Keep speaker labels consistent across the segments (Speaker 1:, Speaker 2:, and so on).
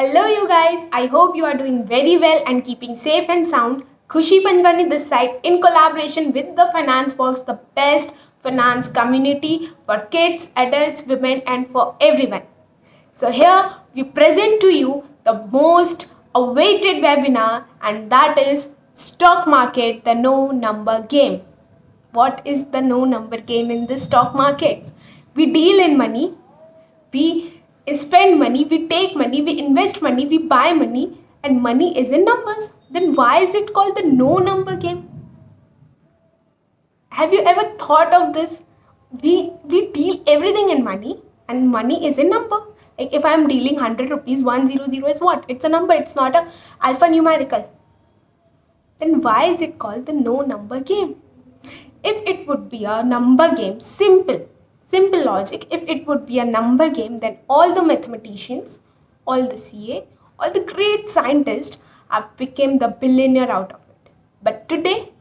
Speaker 1: Hello you guys, I hope you are doing very well and keeping safe and sound. Khushi Panjwani this side in collaboration with the Finance Box, the best finance community for kids, adults, women and for everyone. So here we present to you the most awaited webinar, and that is Stock Market, the no number game. What is the no number game in the stock markets? We deal in money, we spend money, we take money, we invest money, we buy money, and money is in numbers. Then why is it called the no number game? Have you ever thought of this? We deal everything in money, and money is a number. Like if I'm dealing 100 rupees, 100 is what? It's a number, it's not a alphanumerical. Then why is it called the no number game? If it would be a number game, simple logic, if it would be a number game, then all the mathematicians, all the CA, all the great scientists have become the billionaire out of it. But today,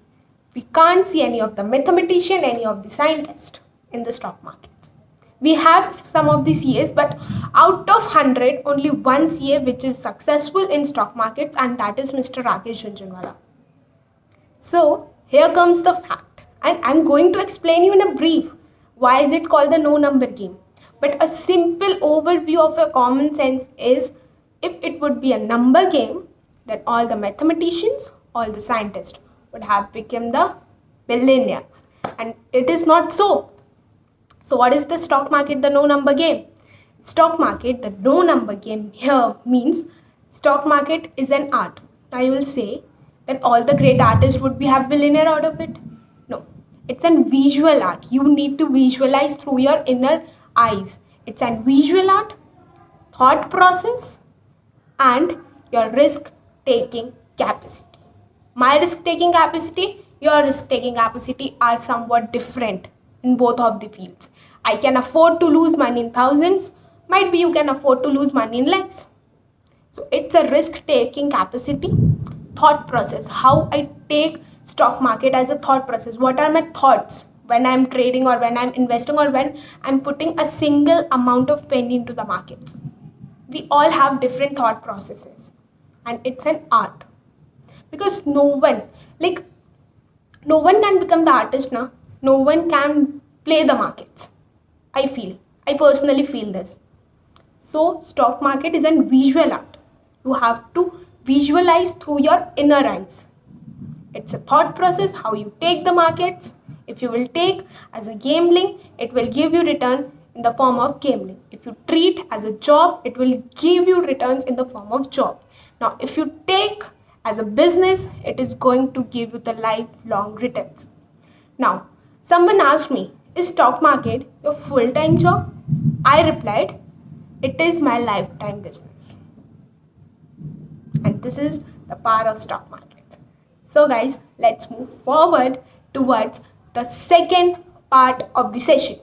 Speaker 1: we can't see any of the mathematician, any of the scientist in the stock market. We have some of the CAs, but out of 100, only one CA which is successful in stock markets, and that is Mr. Rakesh Jhunjhunwala. So here comes the fact, and I'm going to explain you in a brief why is it called the no number game. But a simple overview of a common sense is, if it would be a number game, then all the mathematicians, all the scientists would have become the billionaires, and it is not so. So what is the stock market, the no number game? Stock market, the no number game here means stock market is an art. Now you will say that all the great artists would have billionaire out of it. No, it's a visual art. You need to visualize through your inner eyes. It's a visual art, thought process, and your risk-taking capacity. My risk-taking capacity, your risk-taking capacity are somewhat different in both of the fields. I can afford to lose money in thousands. Might be you can afford to lose money in lakhs. So it's a risk-taking capacity, thought process. How I take stock market as a thought process. What are my thoughts when I'm trading or when I'm investing or when I'm putting a single amount of penny into the markets? We all have different thought processes, and it's an art, because no one can become the artist now. No one can play the markets. I personally feel this. So stock market is a visual art. You have to visualize through your inner eyes. It's a thought process, how you take the markets. If you will take as a gambling, it will give you return in the form of gambling. If you treat as a job, it will give you returns in the form of job. Now, if you take as a business, it is going to give you the lifelong returns. Now, someone asked me, is stock market your full-time job? I replied, it is my lifetime business. And this is the power of stock market. So guys, let's move forward towards the second part of the session.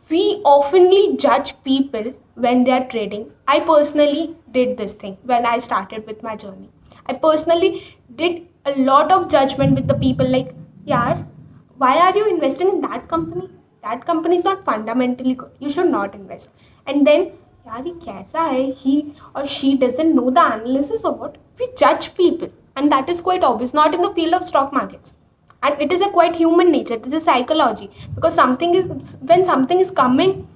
Speaker 1: We oftenly judge people when they are trading. I personally did this thing when I started with my journey. I personally did a lot of judgment with the people like, yaar, why are you investing in that company? That company is not fundamentally good. You should not invest. And then, yaar, ye kaisa hai? He or she doesn't know the analysis or what? We judge people, and that is quite obvious, not in the field of stock markets. And it is a quite human nature. This is psychology, because when something is coming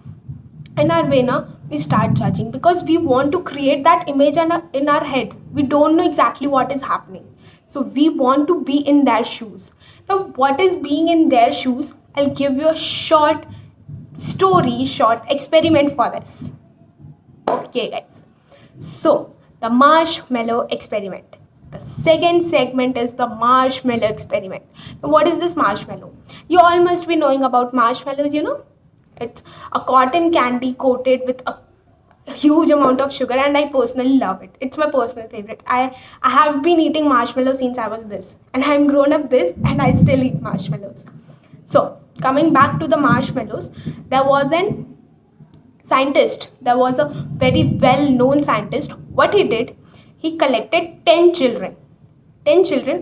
Speaker 1: in our way now, we start judging because we want to create that image in our head. We don't know exactly what is happening, so we want to be in their shoes. Now, what is being in their shoes? I'll give you a short experiment for this. Okay guys, so the Marshmallow Experiment. The second segment is the Marshmallow Experiment. Now, what is this marshmallow? You all must be knowing about marshmallows, you know. It's a cotton candy coated with a huge amount of sugar, and I personally love it. It's my personal favorite. I have been eating marshmallows since I was this, and I'm grown up this, and I still eat marshmallows. So coming back to the marshmallows, there was a very well-known scientist. What he did, he collected 10 children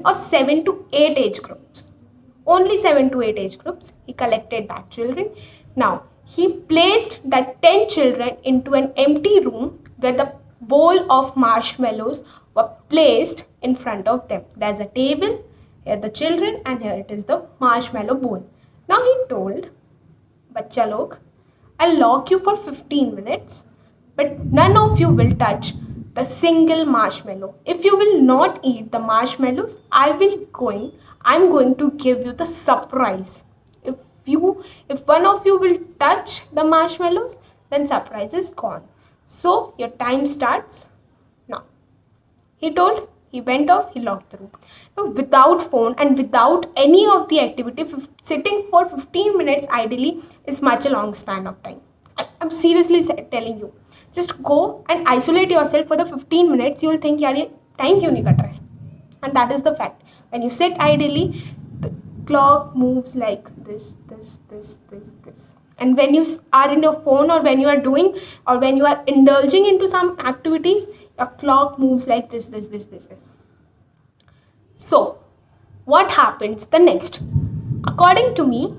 Speaker 1: of 7 to 8 age groups. Only 7 to 8 age groups. He collected that children. Now, he placed that 10 children into an empty room where the bowl of marshmallows were placed in front of them. There's a table, here the children, and here it is the marshmallow bowl. Now he told, Bachcha log, I'll lock you for 15 minutes, but none of you will touch the single marshmallow. If you will not eat the marshmallows, I'm going to give you the surprise. If one of you will touch the marshmallows, then surprise is gone. So your time starts now. He told, he went off, he locked the room. Now, without phone and without any of the activity, sitting for 15 minutes ideally is much a long span of time. I'm seriously telling you. Just go and isolate yourself for the 15 minutes. You will think, yaar, ye time kyun nahi cut raha hai? And that is the fact. When you sit idly, the clock moves like this. And when you are in your phone, or when you are doing, or when you are indulging into some activities, your clock moves like this. So, what happens the next? According to me,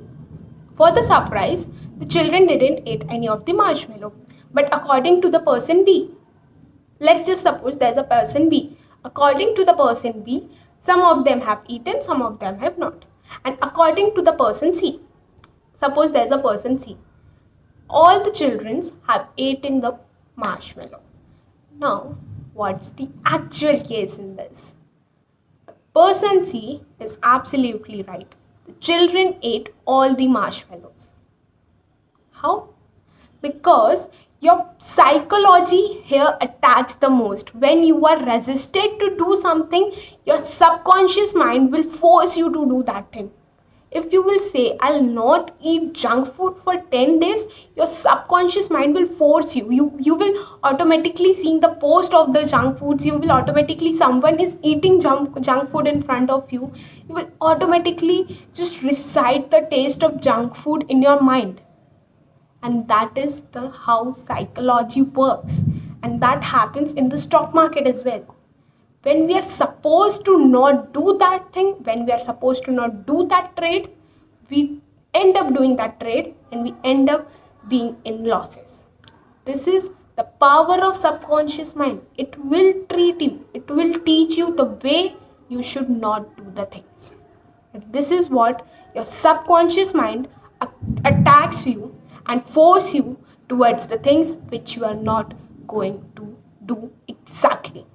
Speaker 1: for the surprise, the children didn't eat any of the marshmallow. But according to the person B, let's just suppose there's a person B. According to the person B, some of them have eaten, some of them have not. And according to the person C, suppose there's a person C, all the children have eaten the marshmallow. Now, what's the actual case in this? The person C is absolutely right. The children ate all the marshmallows. How? Because your psychology here attacks the most. When you are resisted to do something, your subconscious mind will force you to do that thing. If you will say, I'll not eat junk food for 10 days, your subconscious mind will force you. You will automatically see the post of the junk foods. You will automatically, someone is eating junk food in front of you. You will automatically just recite the taste of junk food in your mind. And that is how psychology works. And that happens in the stock market as well. When we are supposed to not do that thing, when we are supposed to not do that trade, we end up doing that trade and we end up being in losses. This is the power of subconscious mind. It will treat you. It will teach you the way you should not do the things. And this is what your subconscious mind attacks you and force you towards the things which you are not going to do exactly.